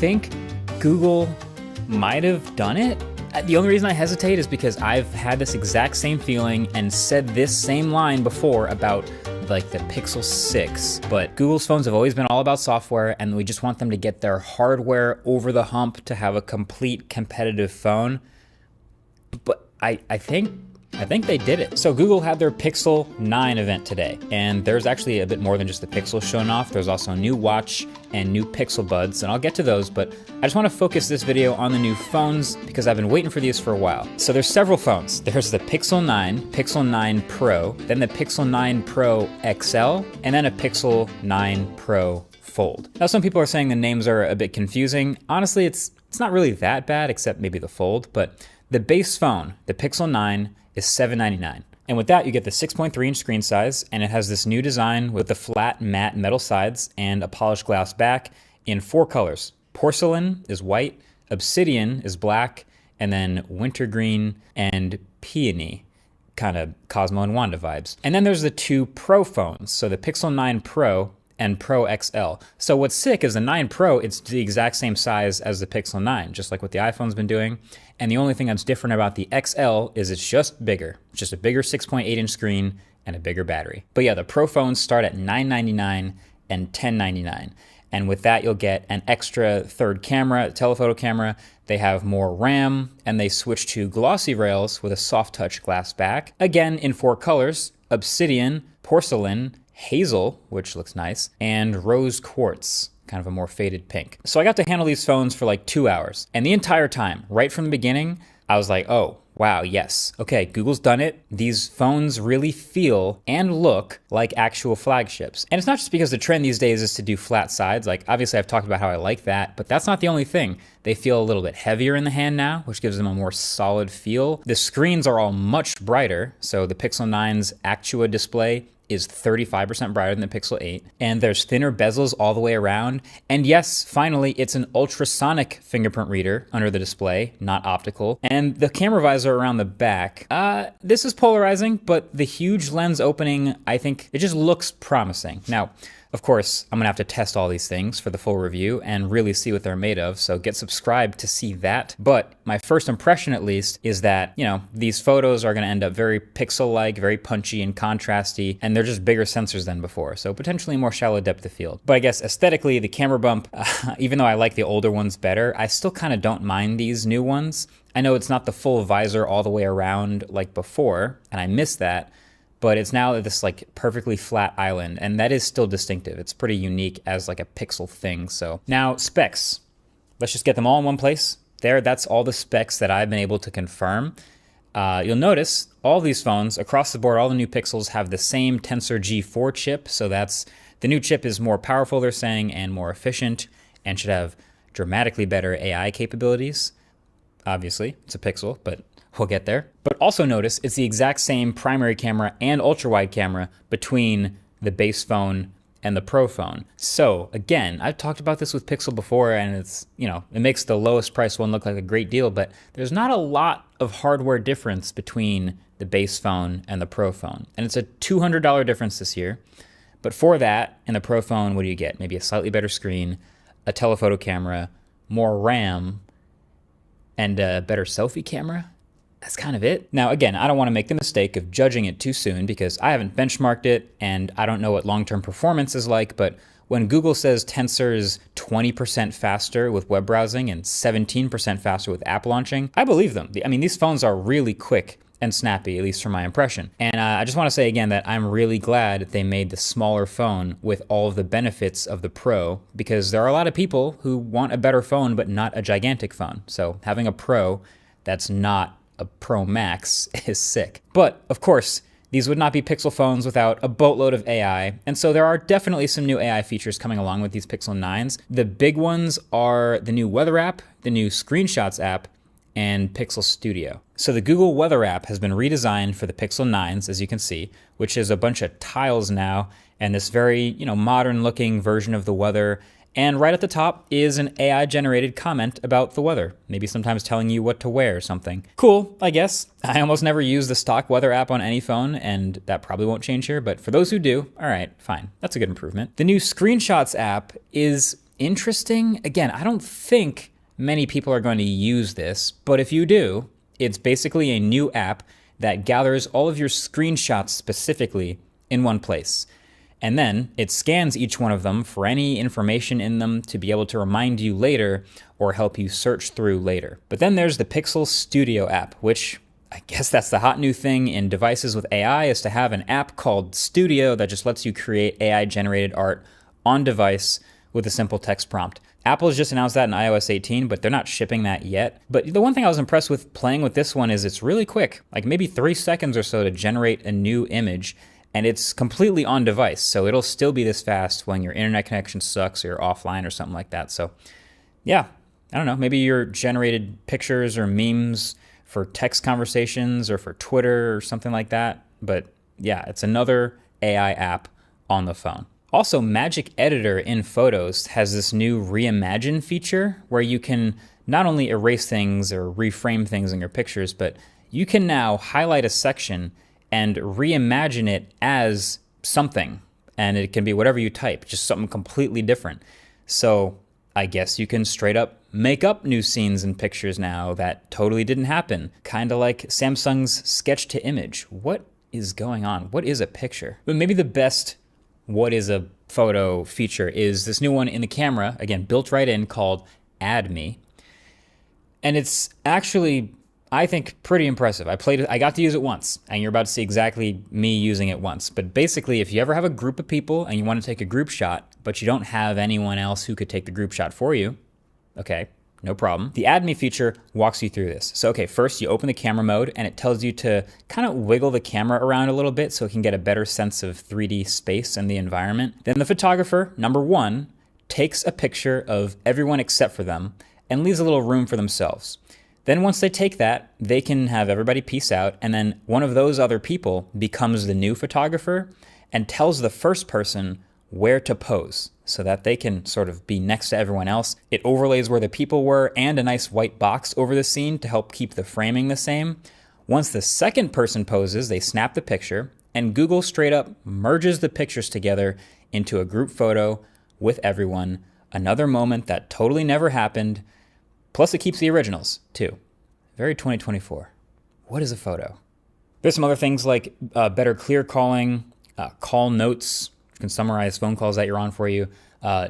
think Google might have done it. The only reason I hesitate is because I've had this exact same feeling and said this same line before about like the Pixel 6, but Google's phones have always been all about software, and we just want them to get their hardware over the hump to have a complete competitive phone. But I think they did it. So Google had their Pixel 9 event today, and there's actually a bit more than just the Pixel shown off. There's also a new watch and new Pixel Buds, and I'll get to those, but I just want to focus this video on the new phones because I've been waiting for these for a while. So there's several phones. There's the Pixel 9, Pixel 9 Pro, then the Pixel 9 Pro XL, and then a Pixel 9 Pro Fold. Now some people are saying the names are a bit confusing. Honestly, it's not really that bad, except maybe the Fold, but the base phone, the Pixel 9, is $799. And with that, you get the 6.3-inch screen size, and it has this new design with the flat matte metal sides and a polished glass back in 4 colors. Porcelain is white, obsidian is black, and then wintergreen and peony, kind of Cosmo and Wanda vibes. And then there's the 2 Pro phones, so the Pixel 9 Pro and Pro XL. So what's sick is the 9 Pro, it's the exact same size as the Pixel 9, just like what the iPhone's been doing. And the only thing that's different about the XL is it's just bigger. It's just a bigger 6.8-inch screen and a bigger battery. But yeah, the Pro phones start at $999 and $1099. And with that, you'll get an extra third camera, telephoto camera. They have more RAM, and they switch to glossy rails with a soft touch glass back. Again, in 4 colors, obsidian, porcelain, hazel, which looks nice, and rose quartz, kind of a more faded pink. So I got to handle these phones for like 2 hours. And the entire time, right from the beginning, I was like, oh, wow, yes. Okay, Google's done it. These phones really feel and look like actual flagships. And it's not just because the trend these days is to do flat sides. Like, obviously I've talked about how I like that, but that's not the only thing. They feel a little bit heavier in the hand now, which gives them a more solid feel. The screens are all much brighter. So the Pixel 9's Actua display is 35% brighter than the Pixel 8, and there's thinner bezels all the way around. And yes, finally, it's an ultrasonic fingerprint reader under the display, not optical. And the camera visor around the back, this is polarizing, but the huge lens opening, I think it just looks promising. Now, of course, I'm gonna have to test all these things for the full review and really see what they're made of, so get subscribed to see that. But my first impression, at least, is that, you know, these photos are gonna end up very pixel-like, very punchy and contrasty, and they're just bigger sensors than before, so potentially more shallow depth of field. But I guess aesthetically, the camera bump, even though I like the older ones better, I still kind of don't mind these new ones. I know it's not the full visor all the way around like before, and I miss that, but it's now this like perfectly flat island, and that is still distinctive. It's pretty unique as like a Pixel thing. So now specs, let's just get them all in one place. There, that's all the specs that I've been able to confirm. You'll notice all these phones across the board, all the new Pixels have the same Tensor G4 chip. So that's, the new chip is more powerful, they're saying, and more efficient, and should have dramatically better AI capabilities. Obviously, it's a Pixel, but we'll get there. But also notice it's the exact same primary camera and ultra-wide camera between the base phone and the Pro phone. So again, I've talked about this with Pixel before, and it's, you know, it makes the lowest price one look like a great deal, but there's not a lot of hardware difference between the base phone and the Pro phone. And it's a $200 difference this year. But for that, in the Pro phone, what do you get? Maybe a slightly better screen, a telephoto camera, more RAM, and a better selfie camera. That's kind of it. Now, again, I don't want to make the mistake of judging it too soon because I haven't benchmarked it and I don't know what long-term performance is like, but when Google says Tensor is 20% faster with web browsing and 17% faster with app launching, I believe them. I mean, these phones are really quick and snappy, at least from my impression. And I just want to say again that I'm really glad they made the smaller phone with all of the benefits of the Pro, because there are a lot of people who want a better phone but not a gigantic phone. So having a Pro that's not a Pro Max is sick. But of course, these would not be Pixel phones without a boatload of AI, and so there are definitely some new AI features coming along with these Pixel 9s. The big ones are the new Weather app, the new Screenshots app, and Pixel Studio. So the Google Weather app has been redesigned for the Pixel 9s, as you can see, which is a bunch of tiles now, and this very, modern looking version of the weather. And right at the top is an AI-generated comment about the weather, maybe sometimes telling you what to wear or something. Cool, I guess. I almost never use the stock weather app on any phone, and that probably won't change here, but for those who do, all right, fine. That's a good improvement. The new Screenshots app is interesting. Again, I don't think many people are going to use this, but if you do, it's basically a new app that gathers all of your screenshots specifically in one place. And then it scans each one of them for any information in them to be able to remind you later or help you search through later. But then there's the Pixel Studio app, which I guess that's the hot new thing in devices with AI, is to have an app called Studio that just lets you create AI-generated art on device with a simple text prompt. Apple has just announced that in iOS 18, but they're not shipping that yet. But the one thing I was impressed with playing with this one is it's really quick, like maybe 3 seconds or so to generate a new image, and it's completely on device, so it'll still be this fast when your internet connection sucks or you're offline or something like that. So yeah, I don't know, maybe your generated pictures or memes for text conversations or for Twitter or something like that. But yeah, it's another AI app on the phone. Also, Magic Editor in Photos has this new reimagine feature where you can not only erase things or reframe things in your pictures, but you can now highlight a section and reimagine it as something. And it can be whatever you type, just something completely different. So I guess you can straight up make up new scenes and pictures now that totally didn't happen. Kind of like Samsung's sketch to image. What is going on? What is a picture? But maybe the best what is a photo feature is this new one in the camera, again, built right in, called Add Me. And it's actually, I think, pretty impressive. I got to use it once, and you're about to see exactly me using it once. But basically, if you ever have a group of people and you want to take a group shot, but you don't have anyone else who could take the group shot for you, okay, no problem. The Add Me feature walks you through this. So, okay, first you open the camera mode and it tells you to kind of wiggle the camera around a little bit so it can get a better sense of 3D space and the environment. Then the photographer, number one, takes a picture of everyone except for them and leaves a little room for themselves. Then once they take that, they can have everybody peace out, and then one of those other people becomes the new photographer and tells the first person where to pose so that they can sort of be next to everyone else. It overlays where the people were and a nice white box over the scene to help keep the framing the same. Once the second person poses, they snap the picture, and Google straight up merges the pictures together into a group photo with everyone. Another moment that totally never happened. Plus it keeps the originals too. Very 2024. What is a photo? There's some other things like better clear calling, call notes, which can summarize phone calls that you're on for you.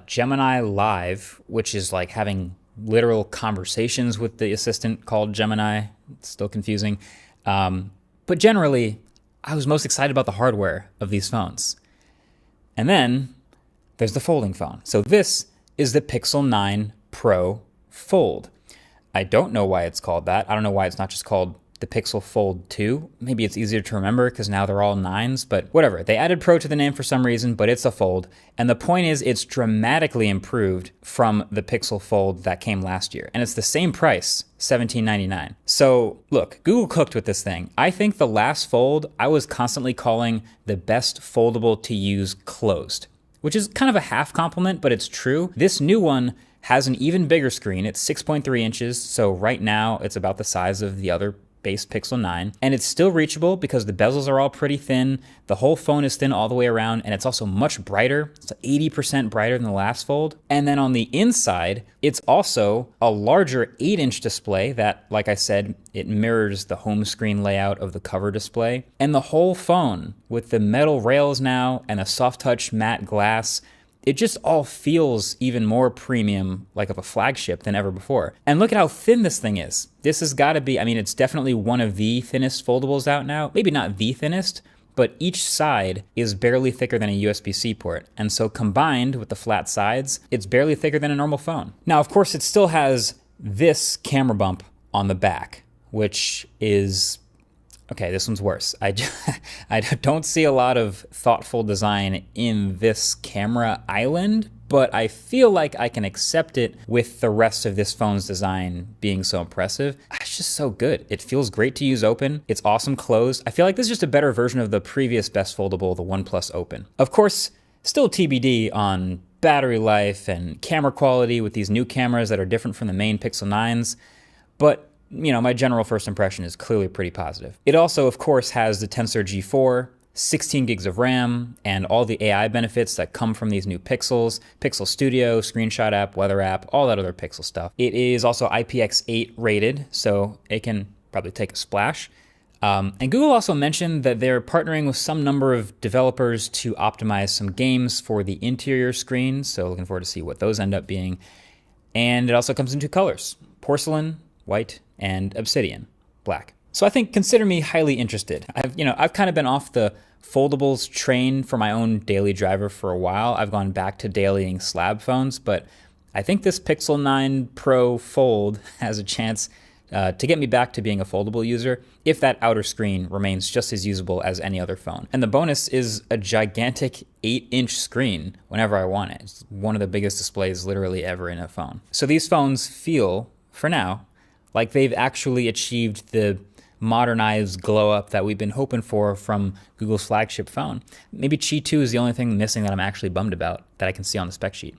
Gemini Live, which is like having literal conversations with the assistant called Gemini. It's still confusing. But generally, I was most excited about the hardware of these phones. And then there's the folding phone. So this is the Pixel 9 Pro Fold. I don't know why it's called that. I don't know why it's not just called the Pixel Fold 2. Maybe it's easier to remember because now they're all 9s, but whatever. They added Pro to the name for some reason, but it's a Fold. And the point is it's dramatically improved from the Pixel Fold that came last year. And it's the same price, $17.99. So look, Google cooked with this thing. I think the last Fold I was constantly calling the best foldable to use closed, which is kind of a half compliment, but it's true. This new one has an even bigger screen. It's 6.3 inches, so right now it's about the size of the other base Pixel 9, and it's still reachable because the bezels are all pretty thin. The whole phone is thin all the way around, and it's also much brighter. It's 80% brighter than the last Fold. And then on the inside, it's also a larger 8-inch display that, like I said, it mirrors the home screen layout of the cover display. And the whole phone, with the metal rails now and a soft touch matte glass, it just all feels even more premium, like of a flagship than ever before. And look at how thin this thing is. This has got to be, I mean, it's definitely one of the thinnest foldables out now. Maybe not the thinnest, but each side is barely thicker than a USB-C port. And so combined with the flat sides, it's barely thicker than a normal phone. Now, of course, it still has this camera bump on the back, which is, okay, this one's worse. I don't see a lot of thoughtful design in this camera island, but I feel like I can accept it with the rest of this phone's design being so impressive. It's just so good. It feels great to use open. It's awesome closed. I feel like this is just a better version of the previous best foldable, the OnePlus Open. Of course, still TBD on battery life and camera quality with these new cameras that are different from the main Pixel 9s, but you know, my general first impression is clearly pretty positive. It also, of course, has the Tensor G4 16 gigs of RAM, and all the AI benefits that come from these new Pixels, Pixel Studio, Screenshot app, Weather app, all that other Pixel stuff. It is also IPX8 rated, so it can probably take a splash. And Google also mentioned that they're partnering with some number of developers to optimize some games for the interior screen, so looking forward to see what those end up being. And it also comes in two colors, porcelain, white, and obsidian, black. So I think consider me highly interested. I've kind of been off the foldables train for my own daily driver for a while. I've gone back to dailying slab phones, but I think this Pixel 9 Pro Fold has a chance to get me back to being a foldable user if that outer screen remains just as usable as any other phone. And the bonus is a gigantic 8-inch screen whenever I want it. It's one of the biggest displays literally ever in a phone. So these phones feel, for now, like they've actually achieved the modernized glow up that we've been hoping for from Google's flagship phone. Maybe Qi 2 is the only thing missing that I'm actually bummed about that I can see on the spec sheet.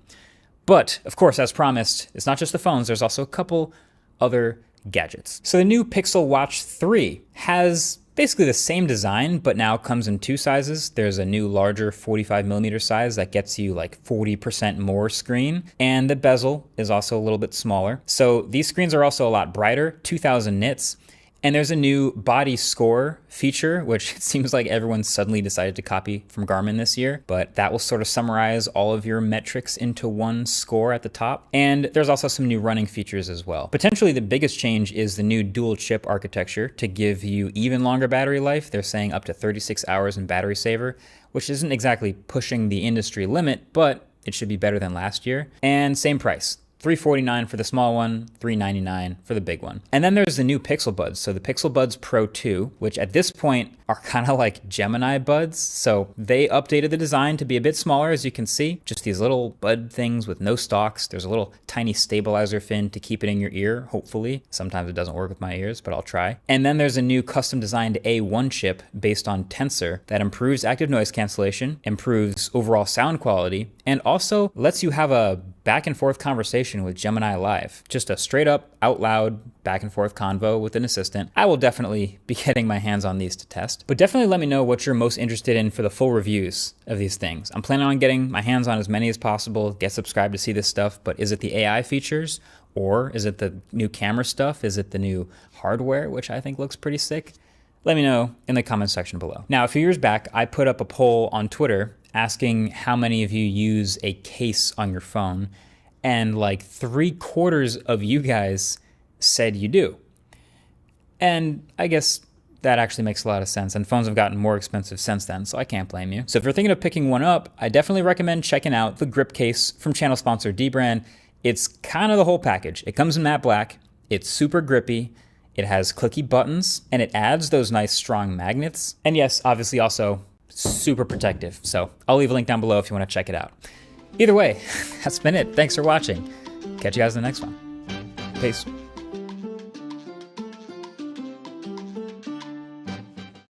But of course, as promised, it's not just the phones, there's also a couple other gadgets. So the new Pixel Watch 3 has basically the same design, but now comes in two sizes. There's a new larger 45mm size that gets you like 40% more screen, and the bezel is also a little bit smaller. So these screens are also a lot brighter, 2000 nits. And there's a new body score feature, which it seems like everyone suddenly decided to copy from Garmin this year, but that will sort of summarize all of your metrics into one score at the top. And there's also some new running features as well. Potentially the biggest change is the new dual chip architecture to give you even longer battery life. They're saying up to 36 hours in battery saver, which isn't exactly pushing the industry limit, but it should be better than last year. And same price. $349 for the small one, $399 for the big one. And then there's the new Pixel Buds. So the Pixel Buds Pro 2, which at this point are kind of like Gemini buds. So they updated the design to be a bit smaller, as you can see. Just these little bud things with no stalks. There's a little tiny stabilizer fin to keep it in your ear, hopefully. Sometimes it doesn't work with my ears, but I'll try. And then there's a new custom designed A1 chip based on Tensor that improves active noise cancellation, improves overall sound quality, and also lets you have a back and forth conversation with Gemini Live. Just a straight up, out loud, back and forth convo with an assistant. I will definitely be getting my hands on these to test, but definitely let me know what you're most interested in for the full reviews of these things. I'm planning on getting my hands on as many as possible, get subscribed to see this stuff, but is it the AI features? Or is it the new camera stuff? Is it the new hardware, which I think looks pretty sick? Let me know in the comments section below. Now, a few years back, I put up a poll on Twitter asking how many of you use a case on your phone, and like 3/4 of you guys said you do. And I guess that actually makes a lot of sense, and phones have gotten more expensive since then, so I can't blame you. So if you're thinking of picking one up, I definitely recommend checking out the grip case from channel sponsor Dbrand. It's kind of the whole package. It comes in matte black, it's super grippy, it has clicky buttons, and it adds those nice strong magnets. And yes, obviously also super protective. So I'll leave a link down below if you want to check it out. Either way, that's been it. Thanks for watching. Catch you guys in the next one. Peace.